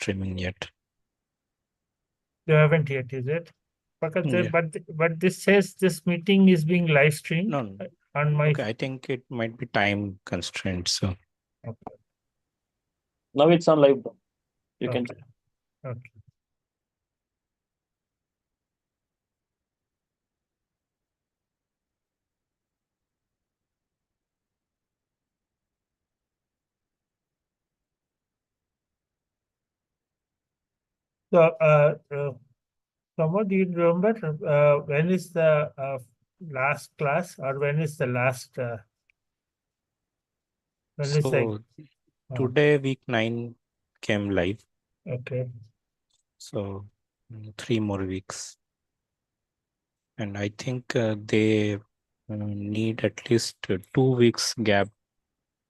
streaming yet. You haven't yet, is it? Because Yeah. but this says this meeting is being live streamed No. on my. Okay, I think it might be time constraint. So Okay. Now it's on live. You can. Okay. Okay. So, Pramod, do you remember when is the last class, or when is the last? When is so today week 9 came live. Okay. So 3 more weeks. And I think they need at least 2 weeks gap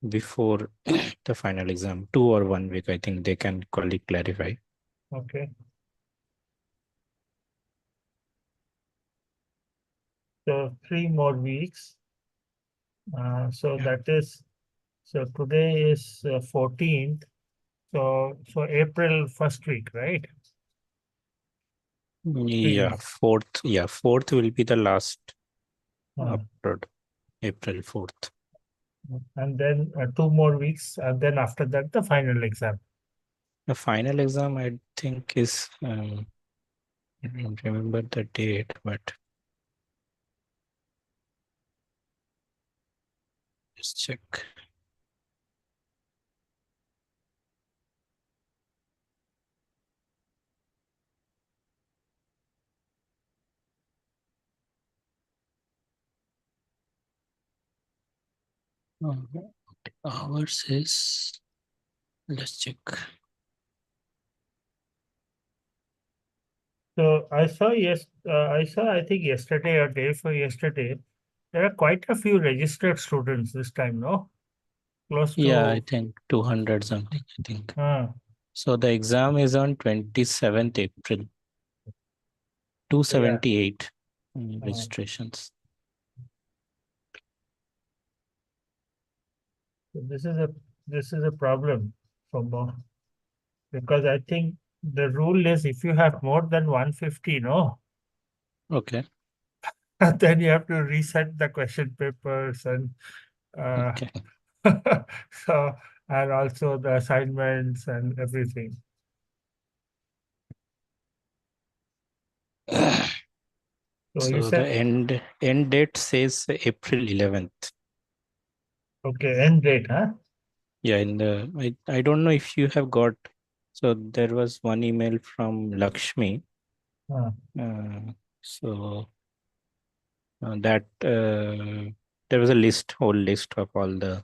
before the final exam. 2 or 1 week, I think they can clarify. Okay. So 3 more weeks. So that is, so today is 14th. So April first week, right? Yeah, fourth. Yeah, fourth will be the last upload. April 4th. And then 2 more weeks, and then after that, the final exam. The final exam, I think, is I don't remember the date, but just check. Ours is, let's check. So I saw I think yesterday or day before yesterday, there are quite a few registered students this time, no? Close to. Yeah, I think 200 something, I think. Ah, So the exam is on 27th April. 278 registrations. so this is a problem for more, because I think the rule is if you have more than 150, no, Okay. then you have to reset the question papers and Okay. so, and also the assignments and everything. So you So the said, end date says April 11th. okay, end date, huh? Yeah, in the I don't know if you have got. So there was one email from Lakshmi. So that there was a whole list of all the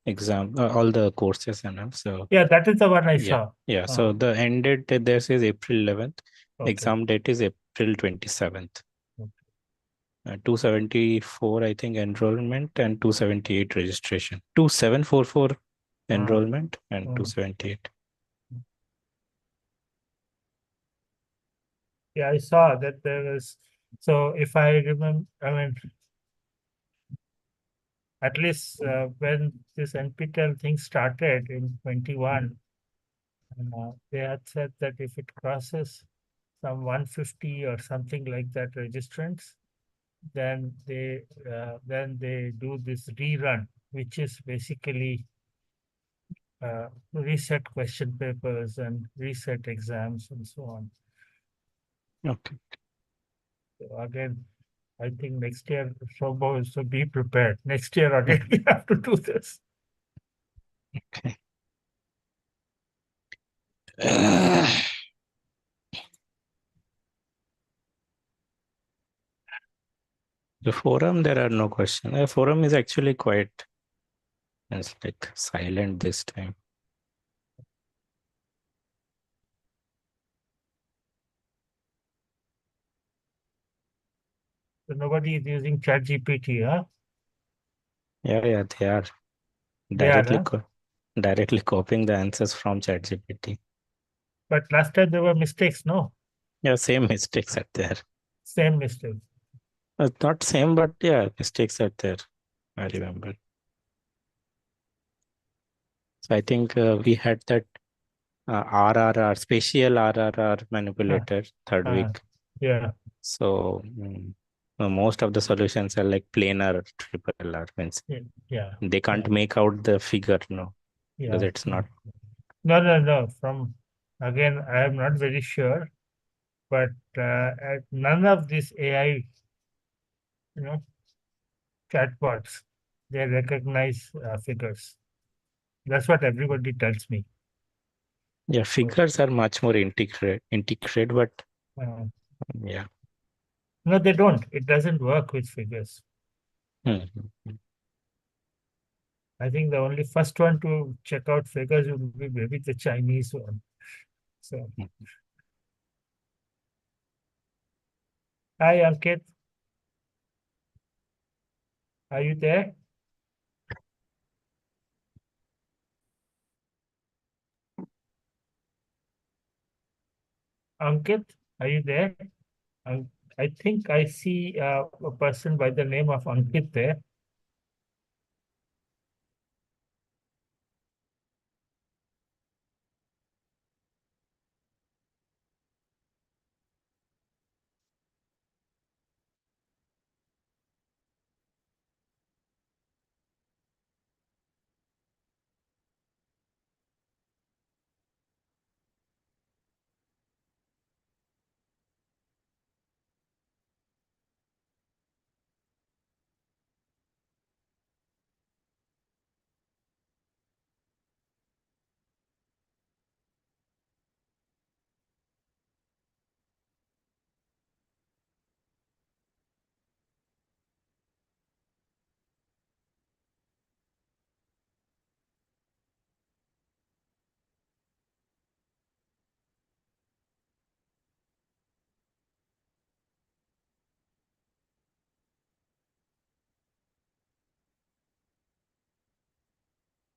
all the courses and all. So Yeah, that is the one I yeah, saw. yeah. So the end date there says April 11th. Okay. Exam date is April 27th. Okay. 274, I think, enrollment and 278 registration. 2744 enrollment and 278. Yeah, I saw that there was. So if I remember, I mean, at least when this NPTEL thing started in 21, they had said that if it crosses some 150 or something like that registrants, then they do this rerun, which is basically reset question papers and reset exams and so on. Okay. So again, I think next year, so be prepared. Next year again, we have to do this. Okay. The forum, there are no questions. The forum is actually quite, it's like silent this time. So nobody is using ChatGPT, huh? Yeah, they are directly copying the answers from ChatGPT. But last time there were mistakes, no? Yeah, same mistakes are there. Same mistakes. Not same, but yeah, mistakes are there. I remember. So I think we had that RRR, spatial RRR manipulator, third uh, week. yeah, So most of the solutions are like planar triple R, means yeah, yeah, they yeah, can't make out the figure, no, because yeah. it's not. No, no, no. From again, I am not very sure, but none of these AI, you know, chatbots, they recognize figures. That's what everybody tells me. Yeah, So, figures are much more integrate, but uh, yeah. no, they don't. It doesn't work with figures. Hmm. I think the only first one to check out figures would be maybe the Chinese one. So, hi, Ankit. Are you there? Ankit, are you there? Um, I think I see a person by the name of Ankit there.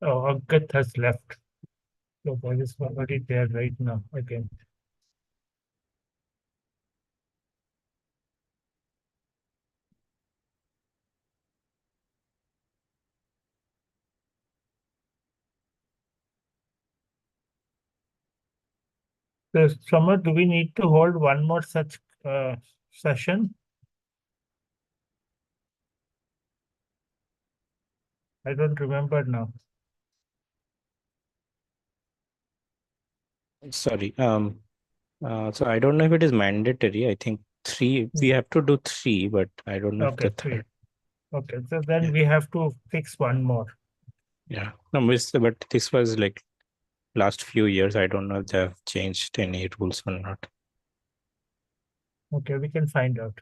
Oh, Ankit has left. So there is somebody there right now again. So, Summer, do we need to hold one more such session? I don't remember now. Sorry. So I don't know if it is mandatory. I think three. We have to do three, but I don't know if Okay, the three. third. Okay, so then Yeah. we have to fix one more. Yeah. No, but this was like last few years. I don't know if they have changed any rules or not. Okay, we can find out.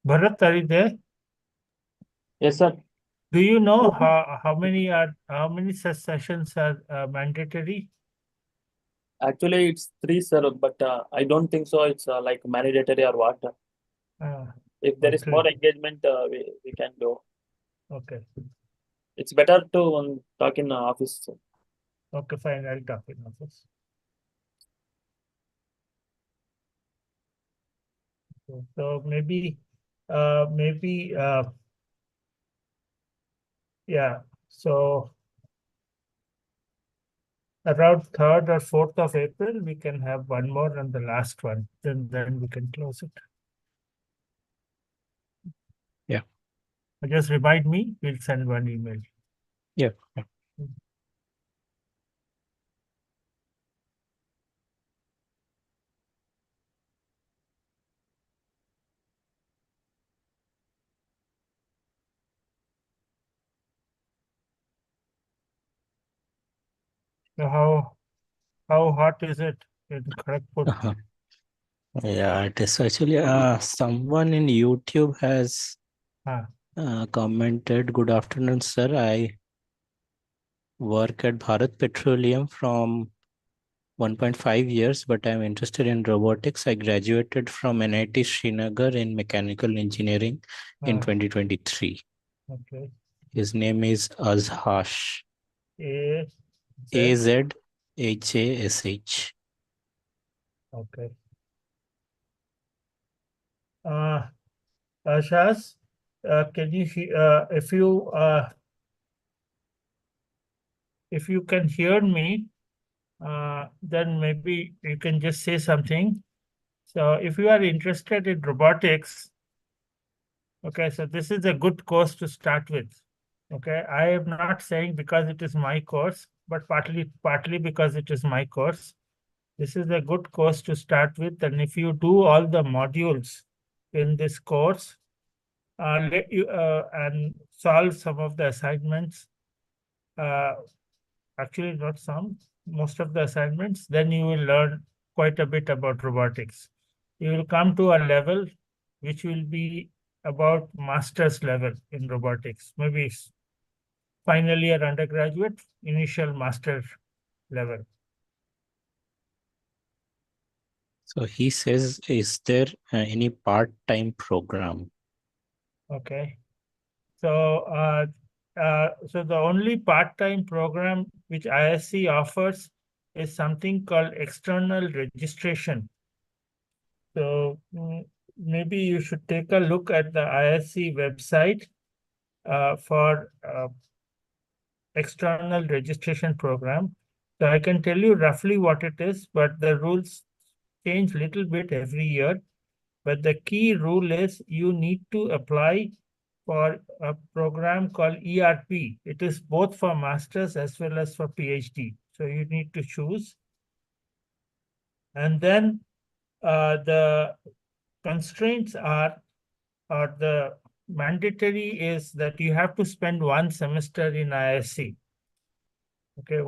Bharat, are you there? Yes, sir. Do you know how many such sessions are mandatory? Actually, it's three, sir, but I don't think so. It's like mandatory or what. Uh, If there is okay, more engagement, we can do. okay, It's better to talk in office, sir. okay, fine. I'll talk in office. So maybe, yeah. So around 3rd or 4th of April, we can have one more and the last one. Then we can close it. Yeah. Just remind me, we'll send one email. Yeah. Yeah. So how hot is it in Kharagpur? Uh-huh. Yeah, it is actually someone in YouTube has Ah, commented, "Good afternoon, sir. I work at Bharat Petroleum from 1.5 years, but I'm interested in robotics. I graduated from NIT Srinagar in mechanical engineering in ah, 2023. okay. His name is Azhash. A Z. Azhash. Okay. Shaz, can you if you if you can hear me, then maybe you can just say something. So if you are interested in robotics, okay, so this is a good course to start with. Okay, I am not saying because it is my course, but partly because it is my course. This is a good course to start with, and if you do all the modules in this course, and solve some of the assignments, uh, actually not some, most of the assignments, then you will learn quite a bit about robotics. You will come to a level which will be about master's level in robotics, maybe final year undergraduate, initial master level. So he says, is there any part-time program? Okay. So the only part-time program which ISC offers is something called external registration. So maybe you should take a look at the ISC website for external registration program. So I can tell you roughly what it is, but the rules change little bit every year. But the key rule is you need to apply for a program called ERP. It is both for masters as well as for PhD. So you need to choose. And then the constraints are, or the mandatory is that you have to spend one semester in ISC. Okay,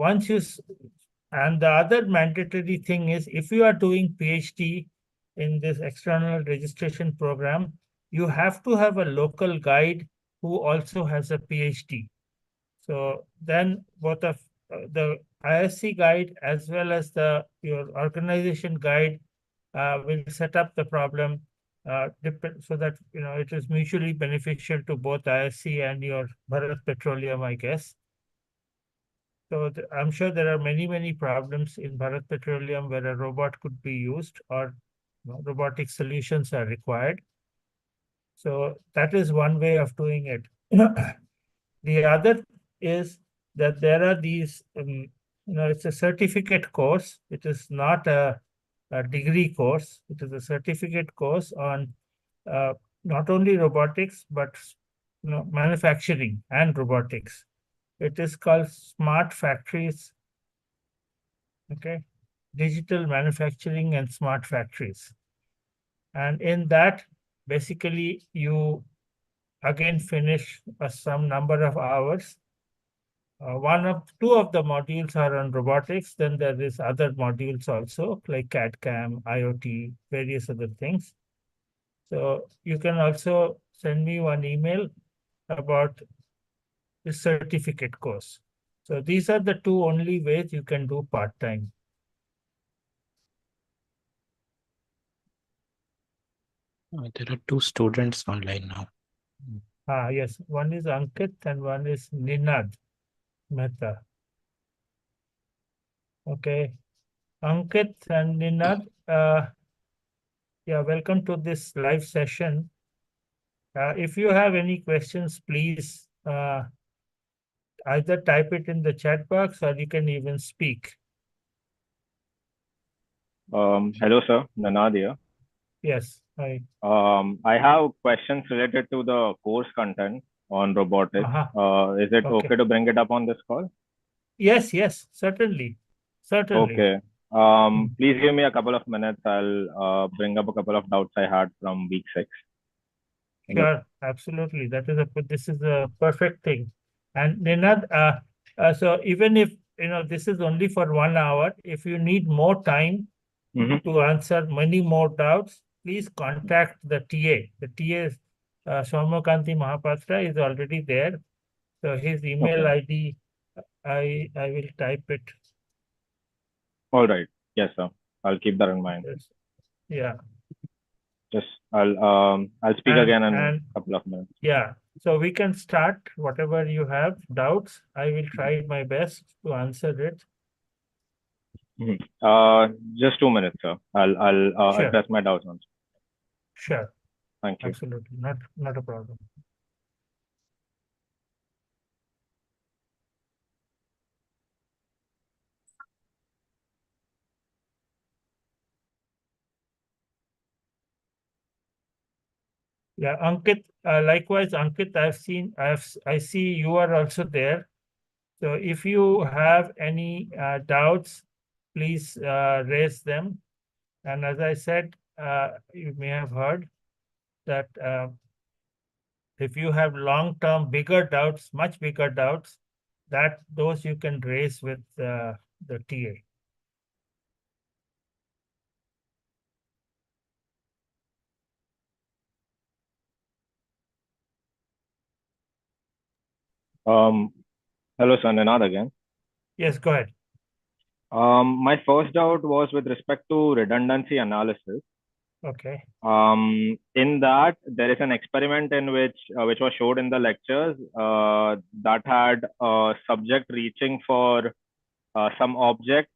and the other mandatory thing is if you are doing PhD in this external registration program, you have to have a local guide who also has a PhD. So then both of the ISC guide as well as your organization guide will set up the problem so that it is mutually beneficial to both ISC and your Bharat Petroleum, I guess. So I'm sure there are many problems in Bharat Petroleum where a robot could be used or robotic solutions are required. So that is one way of doing it. The other is that there are these, it's a certificate course. It is not a degree course. It is a certificate course on uh, not only robotics, but manufacturing and robotics. It is called Smart Factories, okay? Digital manufacturing and smart factories. And in that, basically, you again finish some number of hours. Two of the modules are on robotics. Then there is other modules also like CAD/CAM, IoT, various other things. So you can also send me one email about the certificate course. So these are the two only ways you can do part-time. There are two students online now. Yes, one is Ankit and one is Ninad Mehta. Okay, Ankit and Ninad, yeah, welcome to this live session. If you have any questions, please either type it in the chat box or you can even speak. Hello, sir. Nanad here. Yes, hi. I have questions related to the course content on robotics. Is it Okay. okay to bring it up on this call? Yes, certainly. Certainly. Okay. Please give me a couple of minutes. I'll bring up a couple of doubts I had from week 6. Sure, absolutely. This is a perfect thing. And Ninad, so even if this is only for 1 hour, if you need more time to answer many more doubts, please contact the TA. The TA is Somakanti Mahapatra is already there. So his email ID, I will type it. All right. Yes, sir. I'll keep that in mind. Yeah. Just I'll speak again in a couple of minutes. Yeah. So we can start whatever you have doubts. I will try my best to answer it. Just 2 minutes, sir. I'll Sure. address my doubts once. Sure. Thank you. Absolutely. Not a problem. Yeah, Ankit, likewise, Ankit, I see you are also there. So if you have any doubts, please raise them. And as I said, you may have heard that if you have long-term bigger doubts, much bigger doubts, that those you can raise with the TA. Hello, Sanjanath again. Yes, go ahead. My first doubt was with respect to redundancy analysis. Okay. In that, there is an experiment in which was showed in the lectures, that had a subject reaching for some object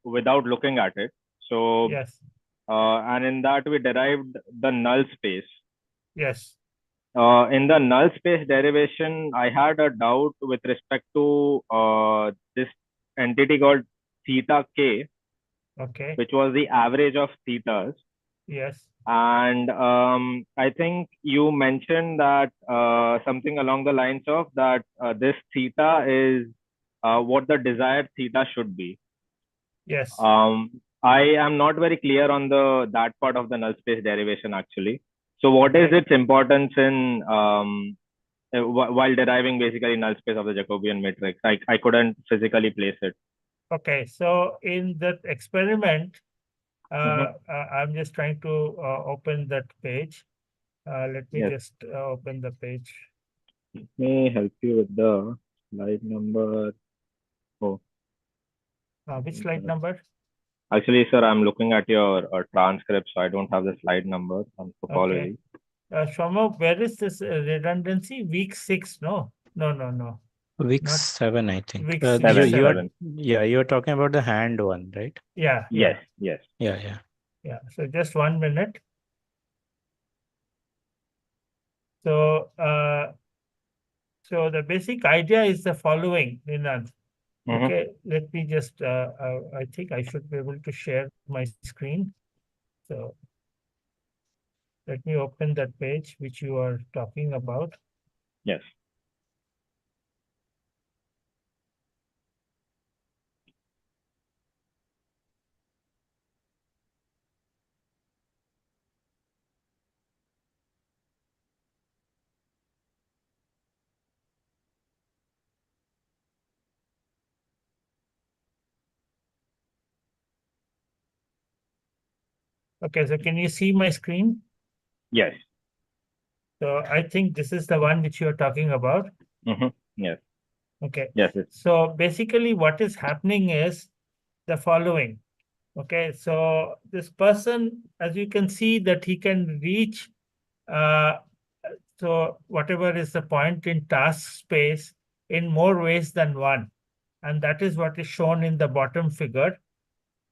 without looking at it. So, Yes. and in that we derived the null space. Yes. In the null space derivation, I had a doubt with respect to this entity called theta k, Okay. which was the average of thetas. Yes. And I think you mentioned that something along the lines of that this theta is what the desired theta should be. Yes. I am not very clear on that part of the null space derivation actually. So what is Okay. its importance in while deriving basically null space of the Jacobian matrix? I couldn't physically place it. Okay. So in that experiment, Mhm. I'm just trying to open that page. Let me Yes. just open the page. Let me help you with the slide number. Oh, Which slide number? actually, sir, I'm looking at your transcript, so I don't have the slide number. Okay. Apologies. Shwama, where is this redundancy? Week 6? No. Week Not 7, I think. week You, six, Seven, you are, seven. yeah, you are talking about the hand one, right? Yeah. Yes, yes. Yeah. Yeah. So just 1 minute. So, so the basic idea is the following, Ninad. Mhm. Okay, let me just, I think I should be able to share my screen. So let me open that page which you are talking about. Yes. Okay, so can you see my screen? Yes. So I think this is the one which you are talking about. Yes. Okay. Yes. Yes. So basically what is happening is the following. Okay, so this person, as you can see, that he can reach, so whatever is the point in task space in more ways than one. And that is what is shown in the bottom figure.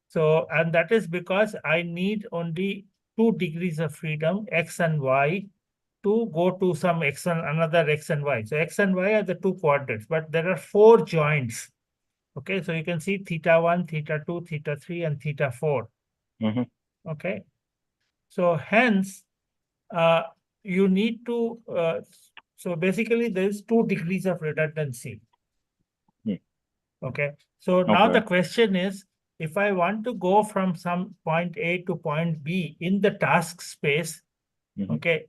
So, and that is because I need only 2 degrees of freedom, X and Y, to go to some X and another X and Y. So X and Y are the 2 coordinates, but there are 4 joints. Okay, so you can see theta 1, theta 2, theta 3, and theta 4. Mhm. Okay, so hence, you need to, so basically there's 2 degrees of redundancy. Hmm. Okay, so now the Okay. question is, if I want to go from some point A to point B in the task space, Mhm. okay,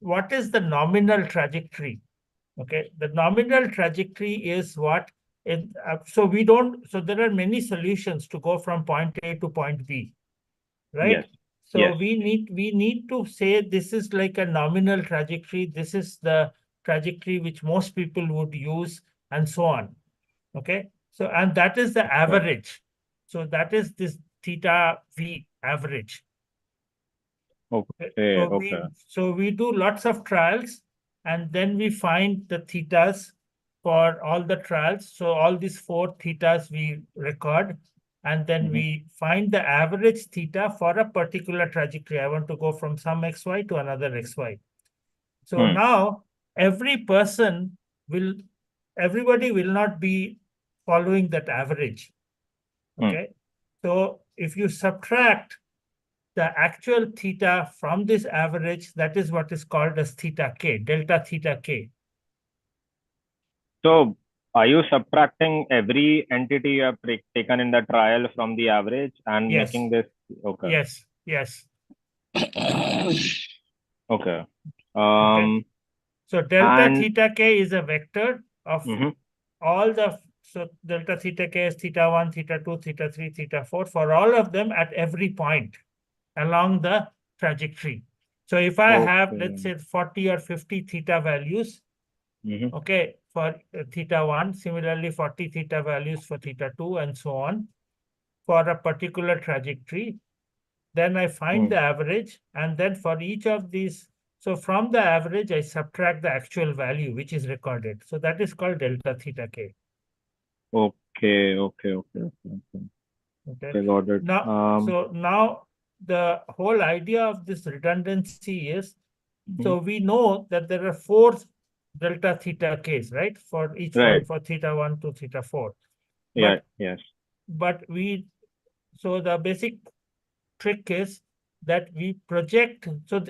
what is the nominal trajectory? Okay, the nominal trajectory is what so we don't, so there are many solutions to go from point A to point B, right? Yes. So Yes. we need to say this is like a nominal trajectory. This is the trajectory which most people would use, and so on. Okay, so and that is the Okay. average. So that is this theta v average. Okay. Okay. So we do lots of trials, and then we find the thetas for all the trials. So all these 4 thetas we record, and then Mhm. we find the average theta for a particular trajectory. I want to go from some xy to another xy. So Hmm. now every person will, everybody will not be following that average. Hmm. Okay. So if you subtract the actual theta from this average, that is what is called as theta k, delta theta k. So are you subtracting every entity you have taken in the trial from the average and Yes. making this? Okay. Yes, yes. Okay. So delta and theta k is a vector of mhm, all the, so delta theta k is theta 1, theta 2, theta 3, theta 4, for all of them at every point along the trajectory. So if I have, let's okay. say, 40 or 50 theta values, Mhm, okay, for theta 1, similarly 40 theta values for theta 2, and so on, for a particular trajectory, then I find the average, and then for each of these, so from the average, I subtract the actual value which is recorded. So that is called delta theta k. Okay. Okay, got it. Now, so now the whole idea of this redundancy is, so Mhm, we know that there are 4 delta theta k's, right? For each one, right. for theta 1 to theta 4. Yeah. But Yes. so the basic trick is that we project, so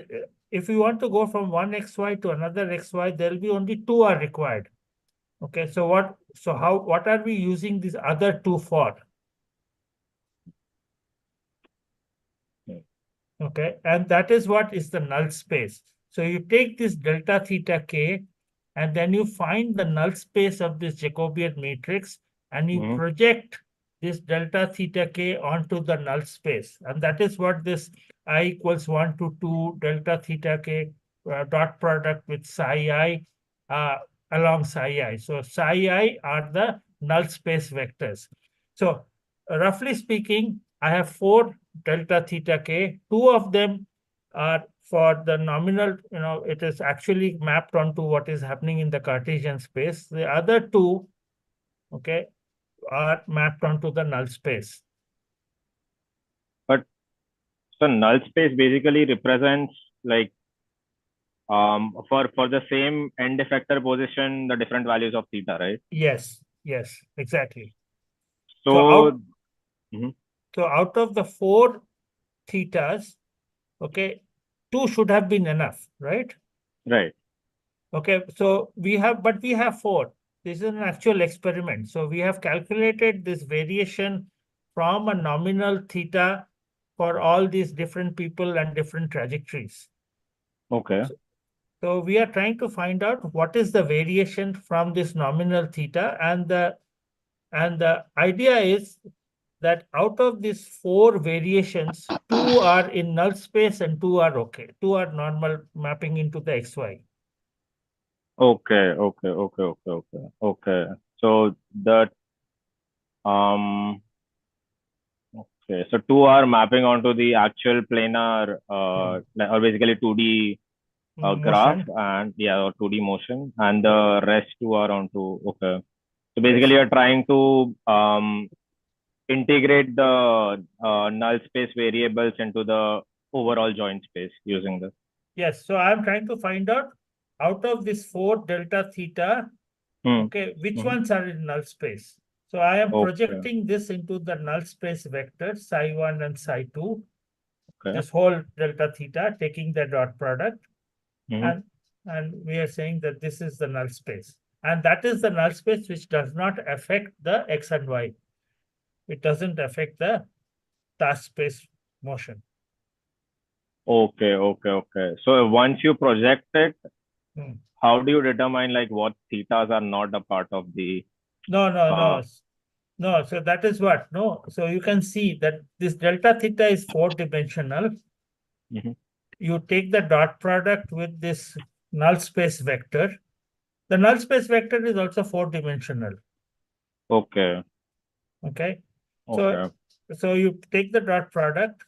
if we want to go from one xy to another xy, there will be only 2 are required. Okay, so what are we using these other 2 for? Okay. Okay, and that is what is the null space. So you take this delta theta k, and then you find the null space of this Jacobian matrix, and you Mhm, project this delta theta k onto the null space. And that is what this I equals 1 to 2 delta theta k dot product with psi I along psi I. So psi I are the null space vectors. So roughly speaking, I have 4 delta theta k. 2 of them are for the nominal, it is actually mapped onto what is happening in the Cartesian space. The other 2, okay, are mapped onto the null space. but so null space basically represents like for the same end effector position the different values of theta, right? Yes, exactly. So So mhm, out of the 4 thetas, okay, 2 should have been enough, right? right. Okay, so we have 4. This is an actual experiment. So we have calculated this variation from a nominal theta for all these different people and different trajectories. Okay. So we are trying to find out what is the variation from this nominal theta, and the idea is that out of these 4 variations, 2 are in null space and 2 are okay. 2 are normal mapping into the xy. Okay. So that um okay. So 2 are mapping onto the actual planar or basically 2D graph Motion. and yeah, or 2D motion, and the rest 2 are onto okay. So Yes. basically you're trying to integrate the null space variables into the overall joint space using this. Yes, so I'm trying to find out of this 4 delta theta, Hmm. okay, which Mhm. ones are in null space. So I am Okay. projecting this into the null space vector, psi 1 and psi 2, Okay. this whole delta theta, taking the dot product, Mhm. and we are saying that this is the null space. And that is the null space which does not affect the x and y. It doesn't affect the task space motion. Okay. So once you project it, Hmm. how do you determine like what thetas are not a part of the No. uh No, so that is what, no. So you can see that this delta theta is 4-dimensional. mhm. You take the dot product with this null space vector. The null space vector is also 4-dimensional. Okay. Okay. Okay. So you take the dot product,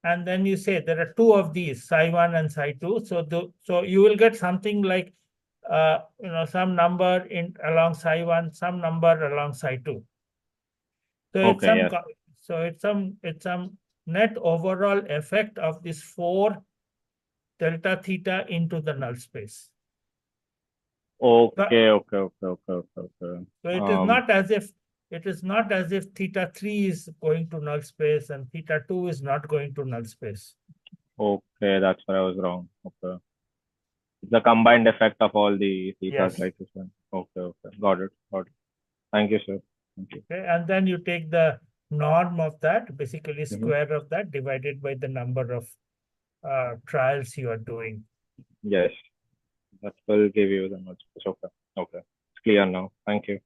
and then you say there are 2 of these, psi 1 and psi 2. So you will get something like some number in along psi 1, some number along psi 2. So Okay. Yes. it's some net overall effect of these 4 delta theta into the null space. Okay. So it is Um. not as if it is not as if theta 3 is going to null space and theta 2 is not going to null space. Okay, that's where I was wrong. Okay. It's the combined effect of all the thetas Yes. like this one. Okay, okay. Got it. Got it. Thank you, sir. Thank you. Okay, and then you take the norm of that, basically square of that divided by the number of trials you are doing. Yes. That will give you the much. Okay. Okay. It's clear now. Thank you.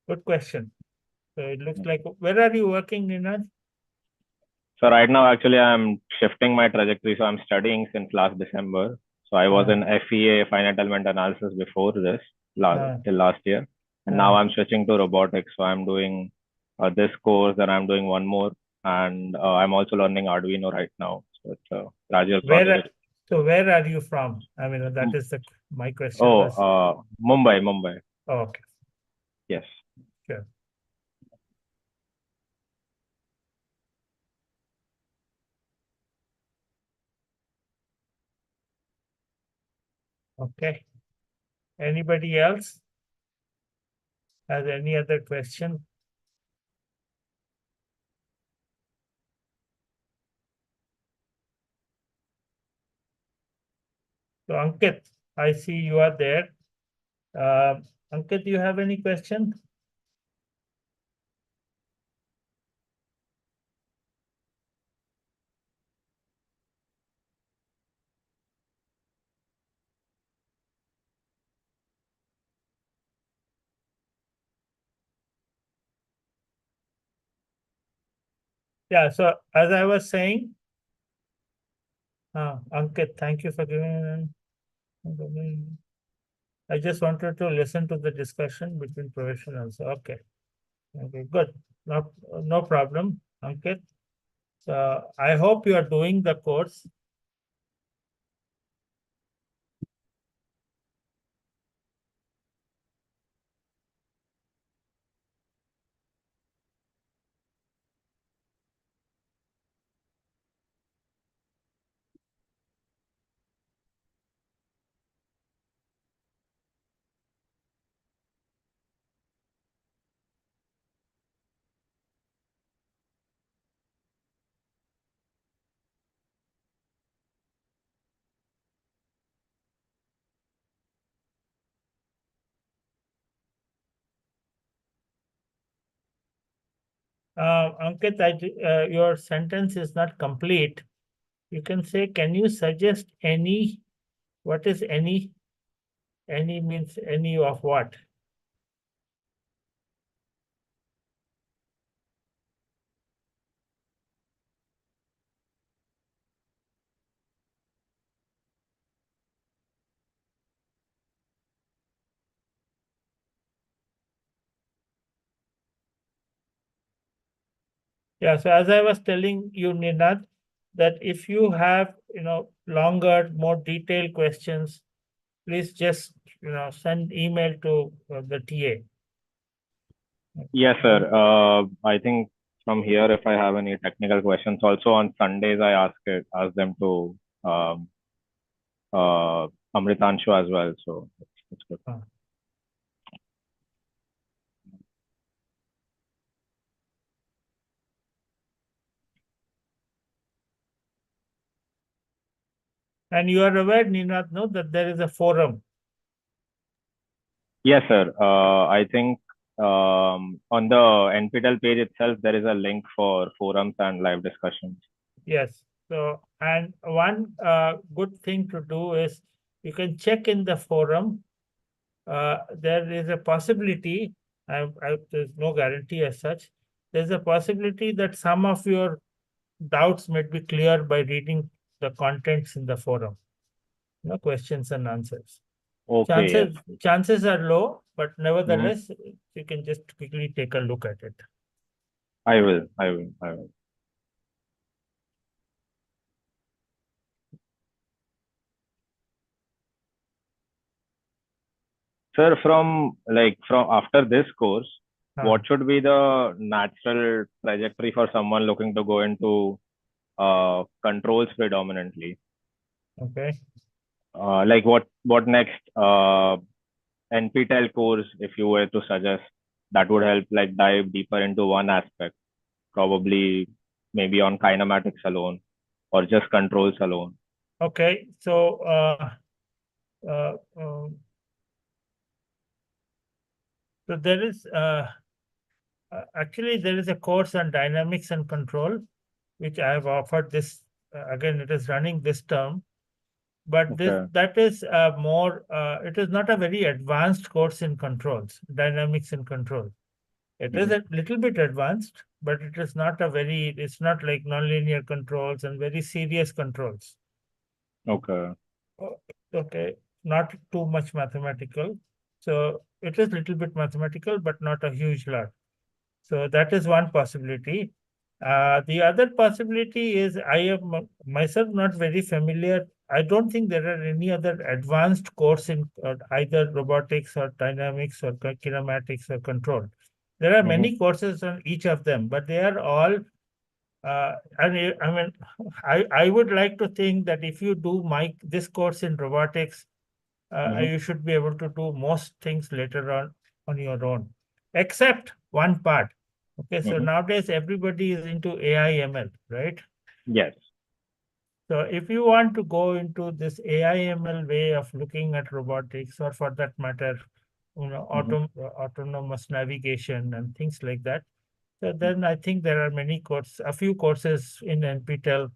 Good question. So it looks like, where are you working, Ninad? So right now, actually, I'm shifting my trajectory. So I'm studying since last December. So I was in FEA, finite element analysis, before this, till last year. And now I'm switching to robotics. So I'm doing this course, and I'm doing one more. And I'm also learning Arduino right now. So it's a gradual process. So where are you from? I mean, that is my question. Oh, Mumbai. Oh, okay. Yes. Sure. Okay. Anybody else has any other question? So Ankit, I see you are there. Ankit, do you have any question? Yeah, so as I was saying, Ankit, thank you for giving. I just wanted to listen to the discussion between professionals. Okay. Okay, good. No problem, Ankit. So I hope you are doing the course. Ankit, your sentence is not complete. You can say, can you suggest any? What is any? Any means any of what? Yeah, so as I was telling you, Ninad, that if you have, longer, more detailed questions, please just, send email to the TA. Yes, sir. I think from here, if I have any technical questions, also on Sundays, I ask them to Amritanshu as well. So it's good. And you are aware, Ninad, no, that there is a forum. Yes, sir. I think on the NPTEL page itself, there is a link for forums and live discussions. Yes. So, and one good thing to do is you can check in the forum. There is a possibility, there's no guarantee as such, there's a possibility that some of your doubts might be clear by reading the contents in the forum, questions and answers. Okay. Chances are low, but nevertheless, you can just quickly take a look at it. I will. Sir, from after this course, what should be the natural trajectory for someone looking to go into controls predominantly? Okay. Like what next? NPTEL course, if you were to suggest, that would help like dive deeper into one aspect, probably maybe on kinematics alone or just controls alone. Okay, so uh, um, so there is actually there is a course on dynamics and control, which I have offered this again. It is running this term, but Okay. that is more. It is not a very advanced course in controls, dynamics and control. It is a little bit advanced, but it is not a very. It's not like nonlinear controls and very serious controls. Okay. Okay, not too much mathematical. So it is little bit mathematical, but not a huge lot. So that is one possibility. The other possibility is I am myself not very familiar. I don't think there are any other advanced course in either robotics or dynamics or kinematics or control. There are many courses on each of them, but they are all I mean, I would like to think that if you do this course in robotics, you should be able to do most things later on your own, except one part. Okay, so nowadays everybody is into AI ML, right? Yes. So if you want to go into this AI ML way of looking at robotics, or for that matter, autonomous navigation and things like that, so then I think there are a few courses in NPTEL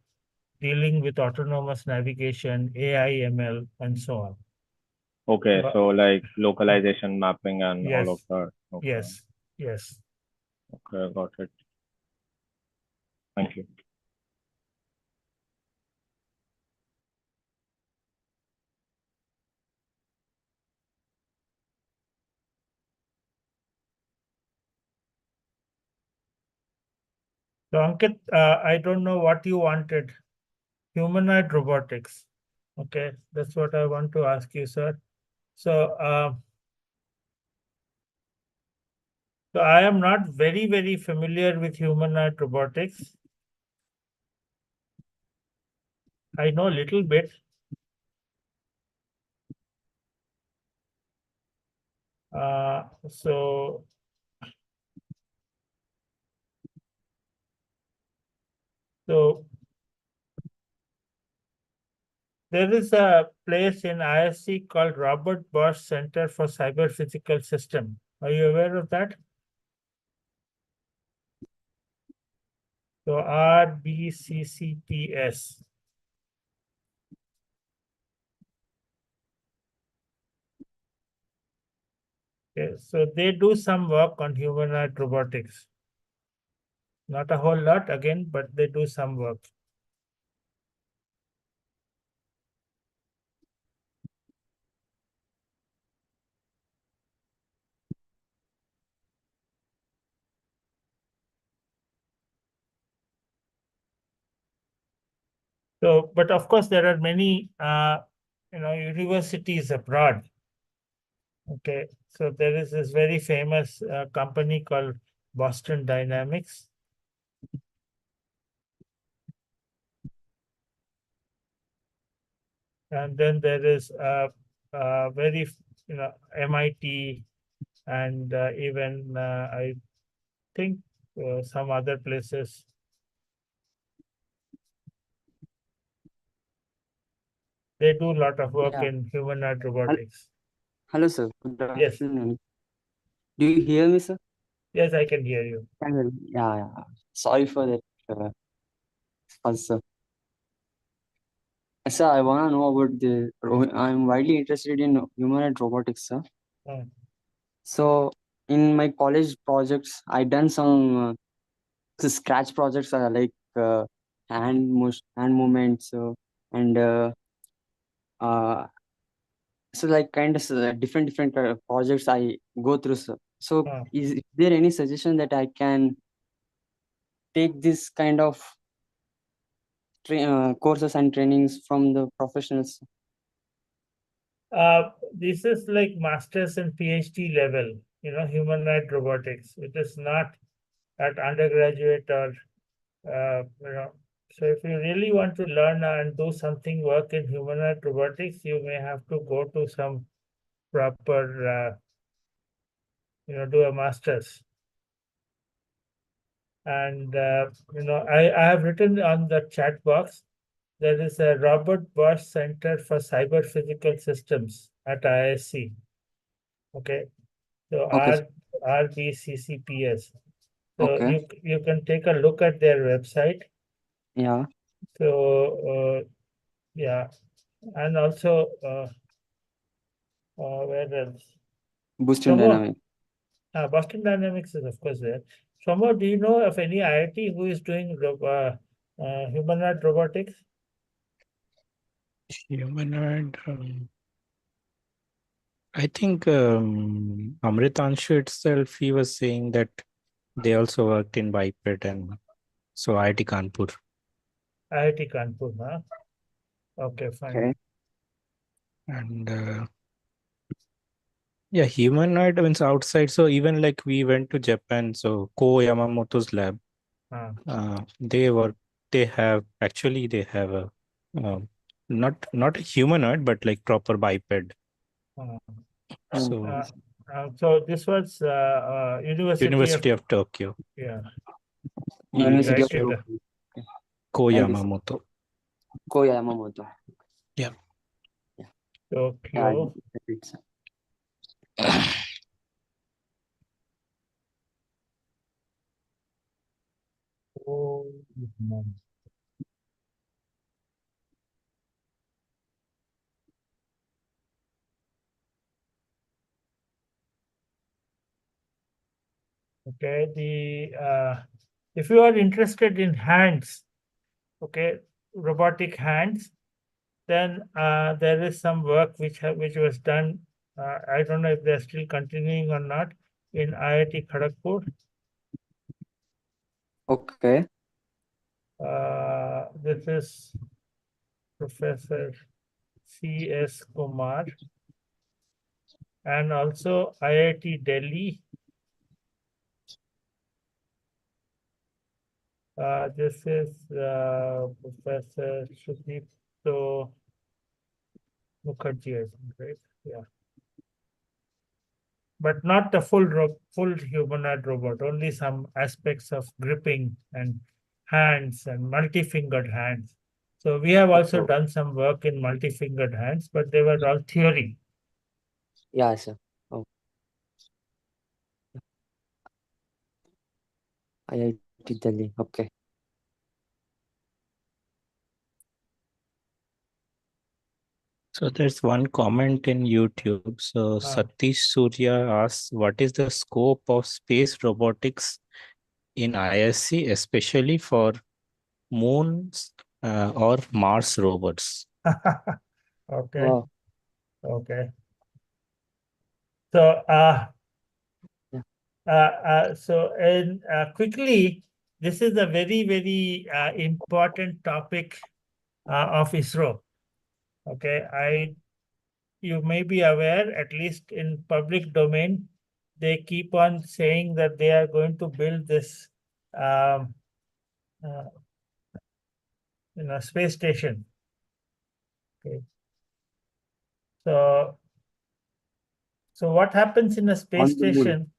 dealing with autonomous navigation, AI, ML, and so on. Okay. So like localization mapping and all of Yes, that. Okay. yes. Okay. Got it. Thank you. So Ankit, I don't know what you wanted. Humanoid robotics. Okay, that's what I want to ask you, sir. So, so I am not very familiar with humanoid robotics. I know a little bit. So there is a place in ISC called Robert Bosch Center for Cyber Physical System. Are you aware of that? So RBCCTS. Okay, so they do some work on humanoid robotics. Not a whole lot again, but they do some work. So, but of course, there are many, universities abroad. Okay, so there is this very famous company called Boston Dynamics. And then there is very, MIT, and even I think some other places. They do a lot of work Yeah. in humanoid robotics. Hello, sir. Good Yes. afternoon. Do you hear me, sir? Yes, I can hear you. Yeah. Sorry for that, sir. Sir, I want to know about I'm widely interested in humanoid robotics, sir. Mm. So, in my college projects, I done some scratch projects like hand movements and so like kind of different projects I go through, sir. So, is there any suggestion that I can take this kind of courses and trainings from the professionals? This is like master's and PhD level, humanoid robotics. It is not at undergraduate or, so if you really want to learn and do something work in humanoid robotics, you may have to go to some proper, do a master's. And, I have written on the chat box, there is a Robert Bosch Center for Cyber Physical Systems at ISC. Okay. So Okay, RBCCPS. So okay. you can take a look at their website. Yeah. So yeah, and also where else? Boosting Somo, dynamic. Boston Dynamics is of course there. Somo, do you know of any IIT who is doing humanoid robotics? Humanoid. I think Amritanshu itself, he was saying that they also worked in Biped and so IIT Kanpur. IIT Kanpur, huh? Okay, fine. Okay. And yeah, humanoid means outside. So even like we went to Japan, so Ko Yamamoto's lab, they have a not a humanoid, but like proper biped. So So this was University of Tokyo. Yeah. University of Right. Tokyo. Ko Thank you, sir. Yamamoto. Ko Yamamoto. Yeah. Yeah, Tokyo. that's it, sir. Oh, okay. If you are interested in hands, okay, robotic hands, then there is some work which was done. I don't know if they're still continuing or not in IIT Kharagpur. Okay. This is Professor C.S. Kumar and also IIT Delhi. This is Professor Sudipto Mukherjee, I think, right? Yeah. But not the full humanoid robot, only some aspects of gripping and hands and multi-fingered hands. So we have also Okay. done some work in multi-fingered hands, but they were all theory. Yeah, sir. Oh. IIT Delhi. Okay. So there's one comment in YouTube. So Satish Surya asks, what is the scope of space robotics in ISC, especially for moons or Mars rovers? Okay. Wow. Okay. So quickly, this is a very important topic of ISRO. Okay, you may be aware, at least in public domain, they keep on saying that they are going to build this space station. Okay. So what happens in a space station?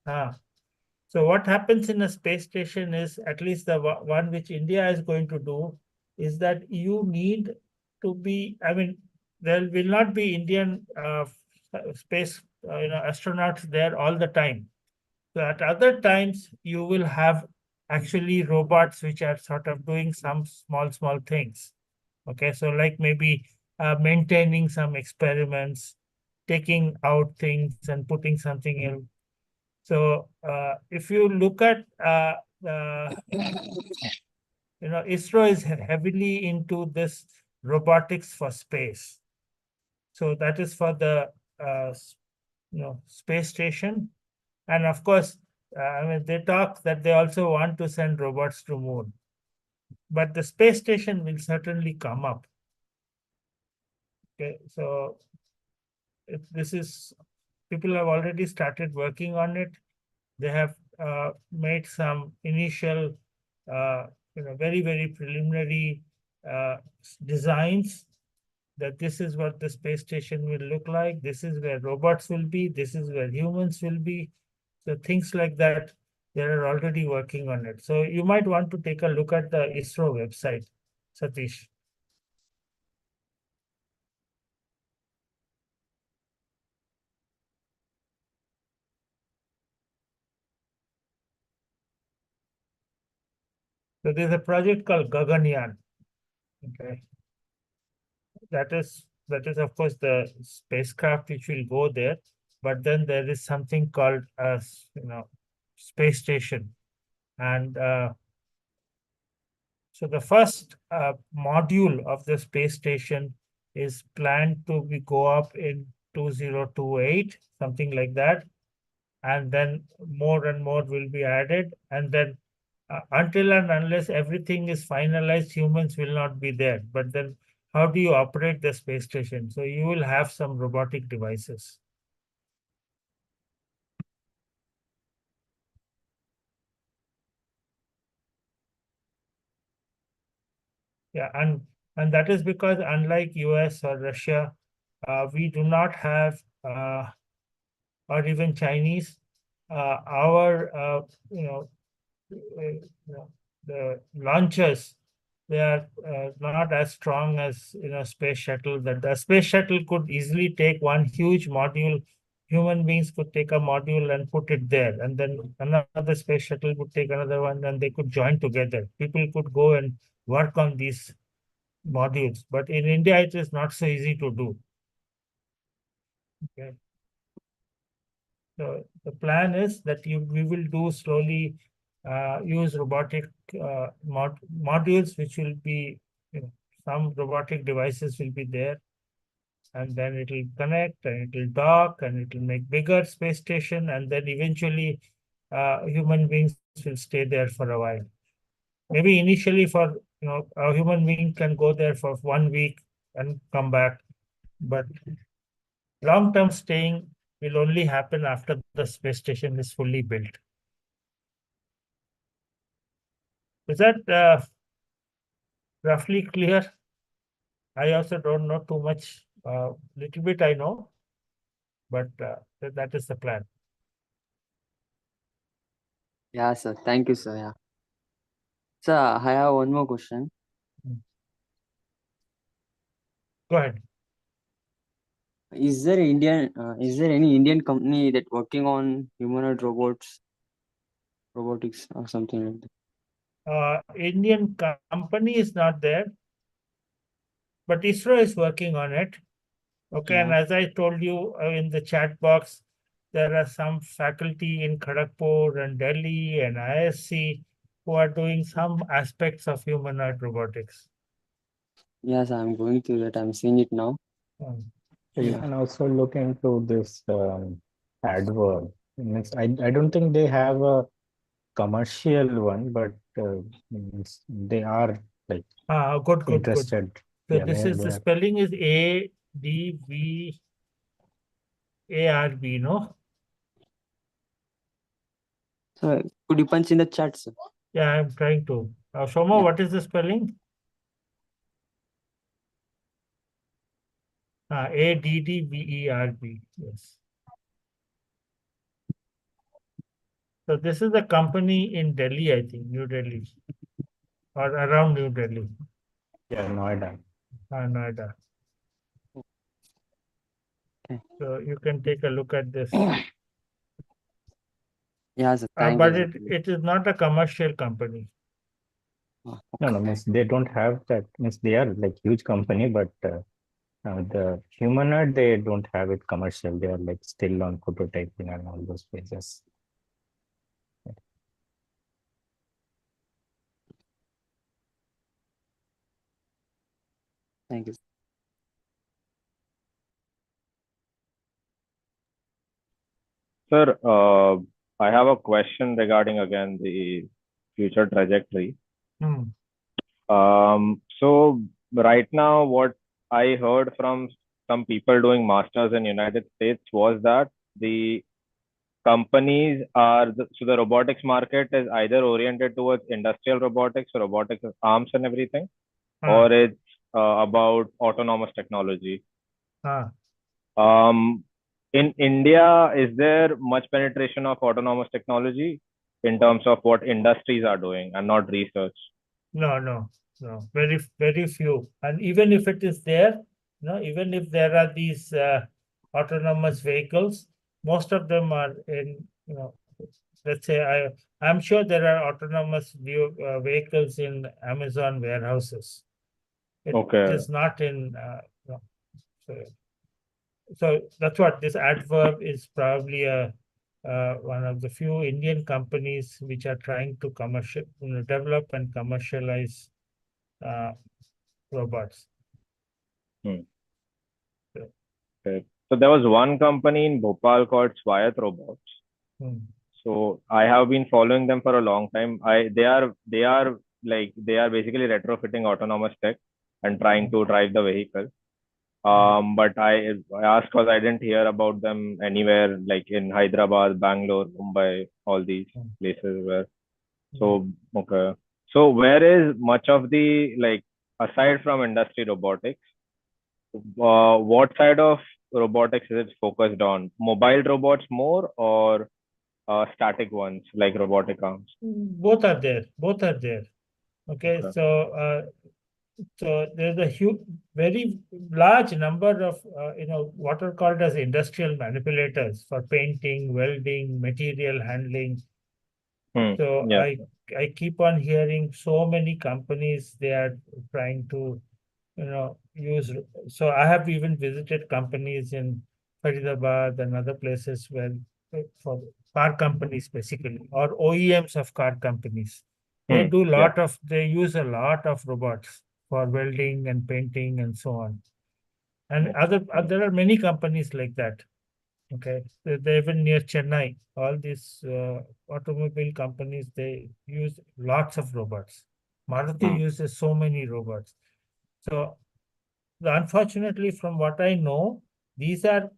So what happens in a space station is, at least the one which India is going to do, is that you need to be, I mean, there will not be Indian space astronauts there all the time. So at other times, you will have actually robots which are sort of doing some small things. Okay, so like maybe maintaining some experiments, taking out things and putting something in. So if you look at ISRO is heavily into this robotics for space. So that is for the space station, and of course, I mean, they talk that they also want to send robots to moon, but the space station will certainly come up. Okay, so this is, people have already started working on it. They have made some initial, very preliminary designs, that this is what the space station will look like, this is where robots will be, this is where humans will be. So things like that, they are already working on it. So you might want to take a look at the ISRO website, Satish. So there's a project called Gaganyaan. Okay. That is of course the spacecraft which will go there, but then there is something called as space station. And so the first module of the space station is planned to go up in 2028, something like that. And then more and more will be added. And then until and unless everything is finalized, humans will not be there. But then how do you operate the space station? So you will have some robotic devices. Yeah, and that is because unlike US or Russia, we do not have or even Chinese, our the launchers, they are not as strong as space shuttle. That the space shuttle could easily take one huge module. Human beings could take a module and put it there, and then another space shuttle would take another one, and they could join together. People could go and work on these modules, but in India it is not so easy to do. Okay. So the plan is that we will do slowly use robotic modules, which will be, some robotic devices will be there, and then it will connect and it will dock and it will make bigger space station, and then eventually human beings will stay there for a while. Maybe initially for, a human being can go there for 1 week and come back, but long-term staying will only happen after the space station is fully built. Is that roughly clear? I also don't know too much. Little bit I know, but that is the plan. Yeah, sir. Thank you, sir. Yeah. Sir, I have one more question. Go ahead. Is there any Indian company that working on humanoid robotics or something like that? Indian company is not there, but ISRO is working on it. Okay, and as I told you in the chat box, there are some faculty in Kharagpur and Delhi and ISC who are doing some aspects of humanoid robotics. Yes, I'm going through that. I'm seeing it now. You can also look into this adverb. I don't think they have a commercial one, but they are like good. interested. So Yeah, this is the spelling is ADVARB, no? So could you punch in the chat, sir? Yeah, I'm trying to. Shoma, what is the spelling? ADDVERB. Yes. So this is the company in Delhi, I think, New Delhi, or around New Delhi. Yeah, Noida. Noida. Okay. So you can take a look at this. Yeah, sir. Thank But you. it is not a commercial company. No, means they don't have that. Means they are like huge company, but the humanoid they don't have it commercial. They are like still on prototyping and all those phases. Thank you. Sir, I have a question regarding again the future trajectory. So right now, what I heard from some people doing masters in United States was that the companies are so the robotics market is either oriented towards industrial robotics, robotics arms and everything, or it's about autonomous technology. Ah, In India, is there much penetration of autonomous technology in terms of what industries are doing and not research? no. Very, very few. And even if it is there, even if there are these autonomous vehicles, most of them are in, let's say I'm sure there are autonomous vehicles in Amazon warehouses. It Okay. is not in, so, so that's what this adverb is probably one of the few Indian companies which are trying to develop and commercialize robots. Hmm. So, Okay. So there was one company in Bhopal called Swayat Robots. So I have been following them for a long time. They are basically retrofitting autonomous tech and trying to drive the vehicle. But I asked because I didn't hear about them anywhere, like in Hyderabad, Bangalore, Mumbai, all these places where. So okay. So where is much of the, like, aside from industry robotics, what side of robotics is it focused on? Mobile robots more, or static ones like robotic arms? both are there. Both are there. Okay. So there's a huge, very large number of what are called as industrial manipulators for painting, welding, material handling. So Yeah. I keep on hearing so many companies they are trying to use. So I have even visited companies in Faridabad and other places where for car companies basically, or OEMs of car companies. Yeah. They use a lot of robots for welding and painting and so on. And there are many companies like that. Okay, they're even near Chennai. All these automobile companies, they use lots of robots. Maruti uses so many robots. So unfortunately, from what I know, these are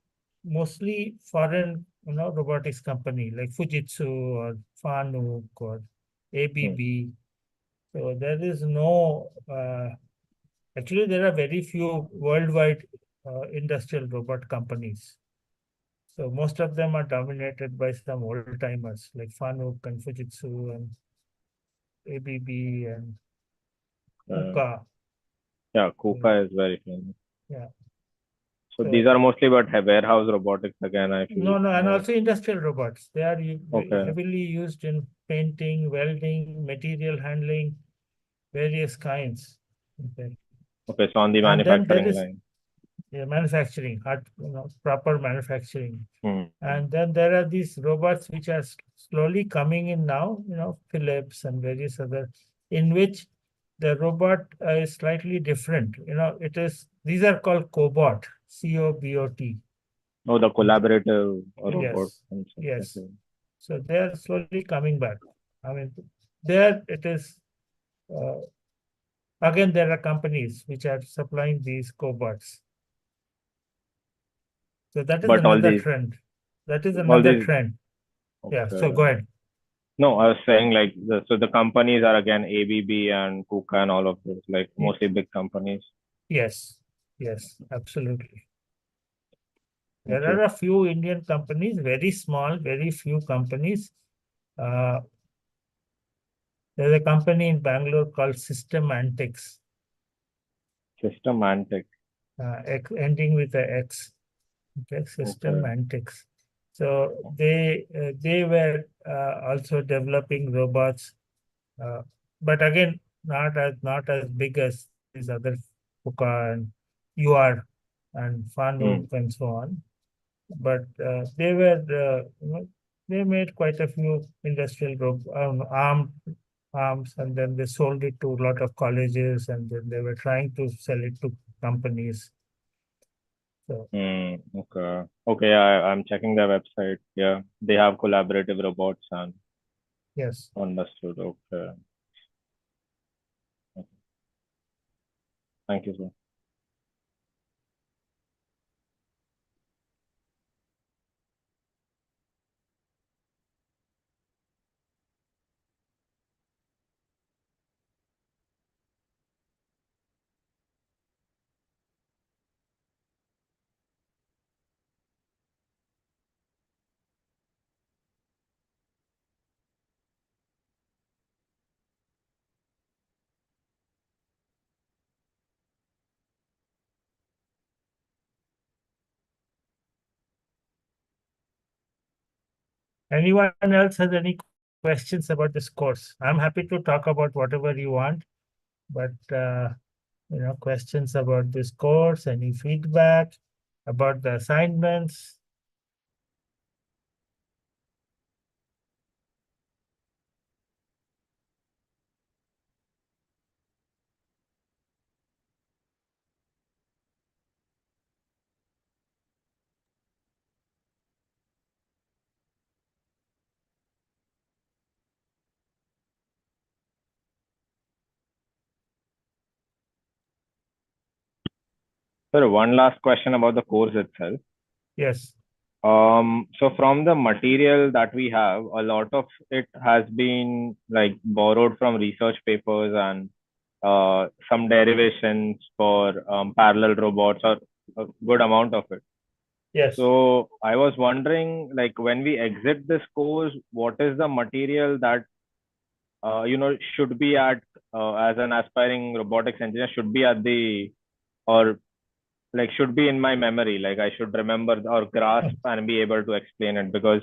mostly foreign, robotics company like Fujitsu or Fanuc or ABB. So there is no, actually, there are very few worldwide industrial robot companies. So most of them are dominated by some old timers like Fanuc and Fujitsu and ABB and KUKA. Yeah, KUKA is very famous. Yeah. So these are mostly but warehouse robotics again, I feel. No, and also industrial robots. They are Okay. heavily used in painting, welding, material handling, various kinds. Okay. Okay, so on the And then there manufacturing is line. manufacturing, proper manufacturing. Hmm. And then there are these robots which are slowly coming in now, Philips and various other, in which the robot is slightly different. These are called cobot, COBOT. Oh, the collaborative robot. Yes. So they are slowly coming back. I mean, there it is. Uh, Again, there are companies which are supplying these cobots. So that is But all another these, trend. That is all another these, trend. Yeah. So okay. go ahead. No, I was saying like so the companies are again ABB and KUKA and all of those, like mostly big companies. Yes. Absolutely. There Okay. are a few Indian companies, very small, very few companies. There's a company in Bangalore called System Antics. System Antics. Ending with a X. Okay, System Antics. So they were also developing robots, but again not as big as these other KUKA and UR and Fanuc and so on. But they were they made quite a few industrial arms, and then they sold it to a lot of colleges, and then they were trying to sell it to companies. So Okay. Okay, I'm checking their website. Yeah, they have collaborative robots and yes. understood. Okay. Thank you, sir. Anyone else has any questions about this course? I'm happy to talk about whatever you want, but questions about this course, any feedback about the assignments? Sir, one last question about the course itself. Yes. So from the material that we have, a lot of it has been like borrowed from research papers and some derivations for parallel robots, or a good amount of it. Yes. So I was wondering, like, when we exit this course, what is the material that should be at as an aspiring robotics engineer, should be at the, or like should be in my memory, like I should remember or grasp and be able to explain it, because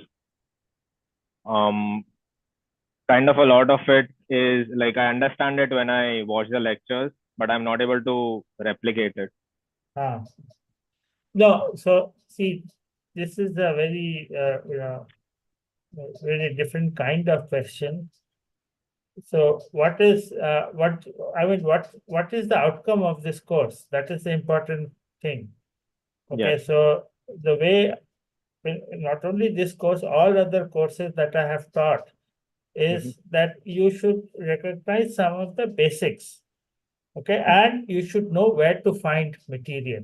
um kind of a lot of it is like I understand it when I watch the lectures, but I'm not able to replicate it. No, so see, this is a very very different kind of question. So what is what is the outcome of this course? That is the important thing. Okay, Yes. so the way, not only this course, all other courses that I have taught is that you should recognize some of the basics. Okay, and you should know where to find material.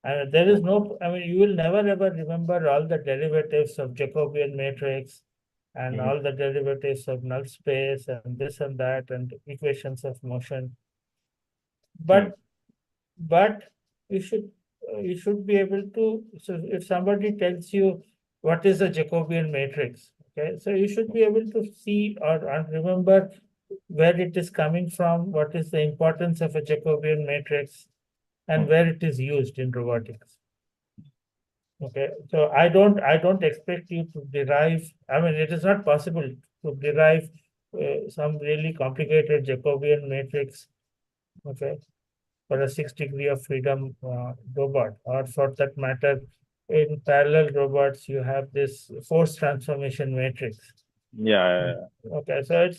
There is no, you will never ever remember all the derivatives of Jacobian matrix and all the derivatives of null space and this and that and equations of motion. But you should be able to, so if somebody tells you what is a Jacobian matrix, okay, so you should be able to see or remember where it is coming from, what is the importance of a Jacobian matrix, and where it is used in robotics. Okay, so I don't expect you to derive, it is not possible to derive some really complicated Jacobian matrix, okay, for a 6 degree of freedom robot, or for that matter, in parallel robots, you have this force transformation matrix. Yeah. Okay, so it's,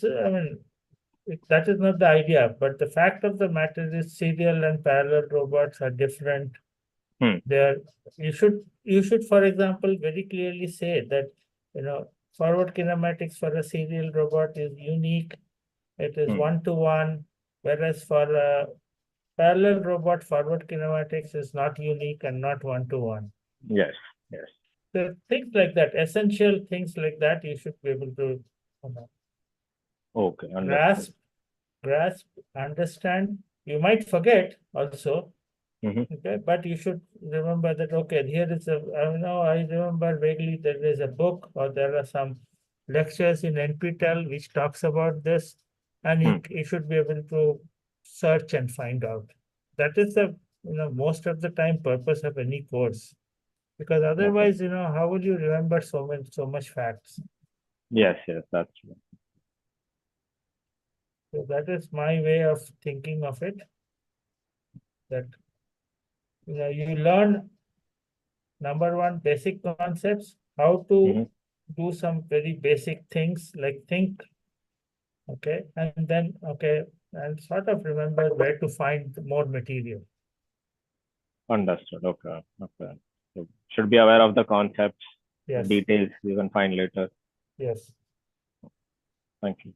that is not the idea, but the fact of the matter is serial and parallel robots are different. There, you should, for example, very clearly say that, forward kinematics for a serial robot is unique. It is one-to-one, whereas for a parallel robot, forward kinematics is not unique and not one-to-one. Yes. So things like that, essential things like that, you should be able to Okay, understood. grasp, understand. You might forget also, okay, but you should remember that, okay, here is I remember vaguely there is a book or there are some lectures in NPTEL which talks about this, and you should be able to search and find out. That is the, most of the time purpose of any course, because otherwise, how will you remember so much facts? Yes, that's true. So that is my way of thinking of it, that you learn, number one, basic concepts, how to do some very basic things like think, okay, and then, okay, and sort of remember where to find more material. Understood. Okay. So should be aware of the concepts, Yes. details you can find later. Yes. Thank you.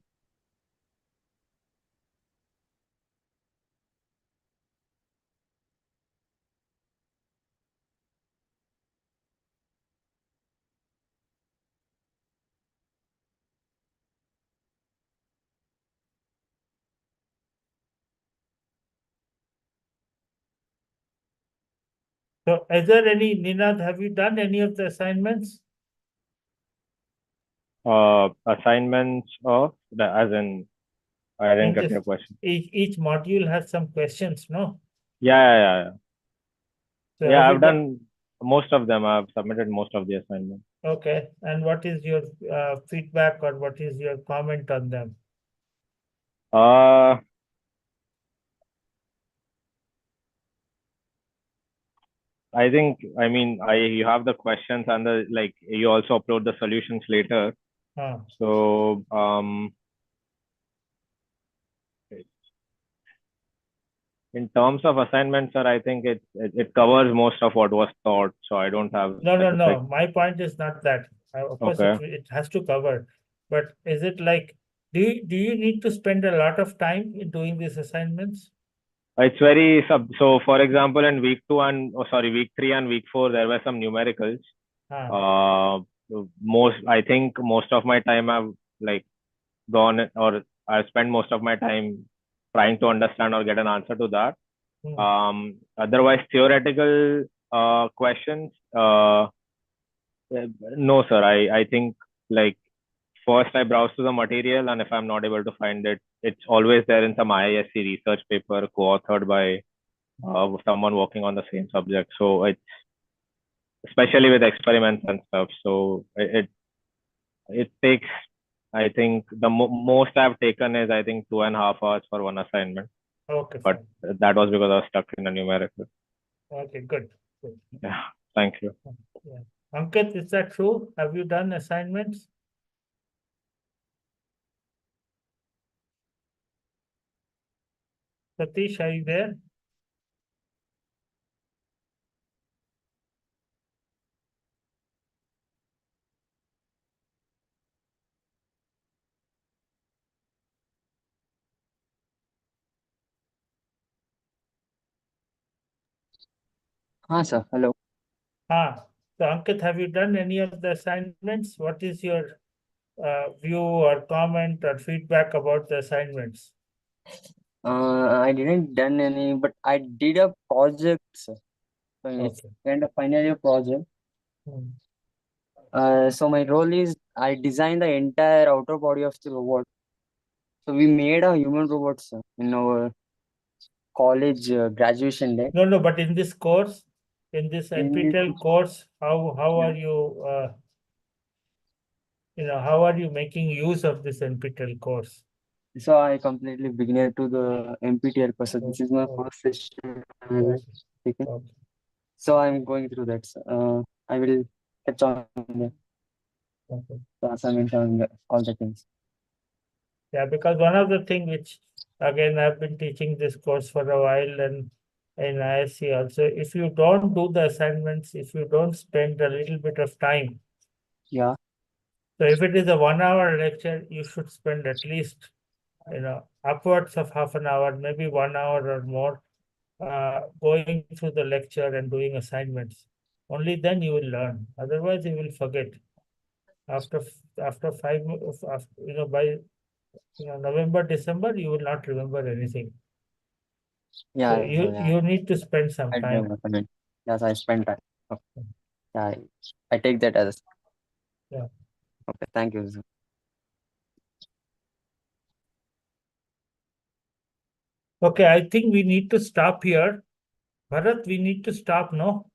So is there any, Ninad, have you done any of the assignments? Assignments of the, as in, I didn't get your question. Each module has some questions, no? Yeah. So Yeah, I've done most of them. I've submitted most of the assignments. Okay, and what is your feedback or what is your comment on them? I think, I mean, you have the questions and the, like, you also upload the solutions later. So, in terms of assignments, sir, I think it covers most of what was taught. So I don't have No. My point is not that. Of course, Okay. it has to cover. But is it like, do you need to spend a lot of time in doing these assignments? It's very so for example, in week 2 and week 3 and week 4, there were some numericals. I think most of my time I've like gone, or I've spent most of my time trying to understand or get an answer to that. Otherwise, theoretical questions, no, sir. I think, like, first I browse to the material, and if I'm not able to find it, it's always there in some IISc research paper co-authored by someone working on the same subject. So it's especially with experiments and stuff. So it takes, I think the most I've taken is, I think, 2.5 hours for one assignment. Okay. But fine. that was because I was stuck in a numerical. Okay, good. Yeah, thank you. Yeah. Ankit, is that true? Have you done assignments? Satish, are you there? Sir. Hello. So Ankit, have you done any of the assignments? What is your view or comment or feedback about the assignments? I didn't done any, but I did a project, sir. So it's kind of final year project. So my role is I designed the entire outer body of the robot. So we made a human robot, sir, in our college graduation day. No, but in this course, in this NPTEL course, how are you, how are you making use of this NPTEL course? So I completely beginner to the NPTEL course. So this is my first session. So I'm going through that. I will catch on the assignment on all the things. Yeah, because one of the things which, again, I've been teaching this course for a while, and in ISC also, if you don't do the assignments, if you don't spend a little bit of time. Yeah. So if it is a 1 hour lecture, you should spend at least, upwards of half an hour, maybe 1 hour or more, going through the lecture and doing assignments. Only then you will learn. Otherwise, you will forget. After 5, by November, December, you will not remember anything. Yeah. So you need to spend some time. Yes, I spend time. Okay. Yeah, I take that as. Yeah. Okay, thank you, sir. Okay, I think we need to stop here. Bharat, we need to stop, no?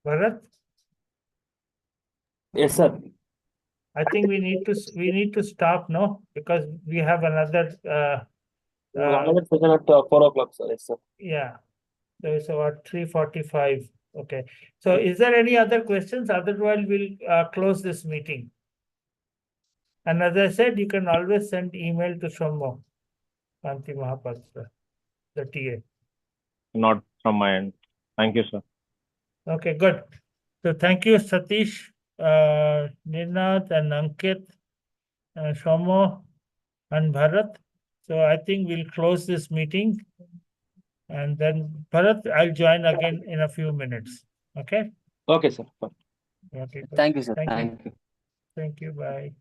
Bharat? Yes, sir. I think we need to stop, no? Because we have another Another session at 4 o'clock, sir. Yes, sir. Yeah. So it's about 3:45. Okay. So is there any other questions? Otherwise, we'll close this meeting. And as I said, you can always send email to Shommo, Kanti Mahapatra, the TA. Not from my end. Thank you, sir. Okay, good. So thank you, Satish, Nirnath, and Ankit, Shommo, and Bharat. So I think we'll close this meeting. And then Bharat, I'll join again in a few minutes. Okay? Okay, sir. Okay. Thank you, sir. Thank you. Thank you. Thank you. Bye.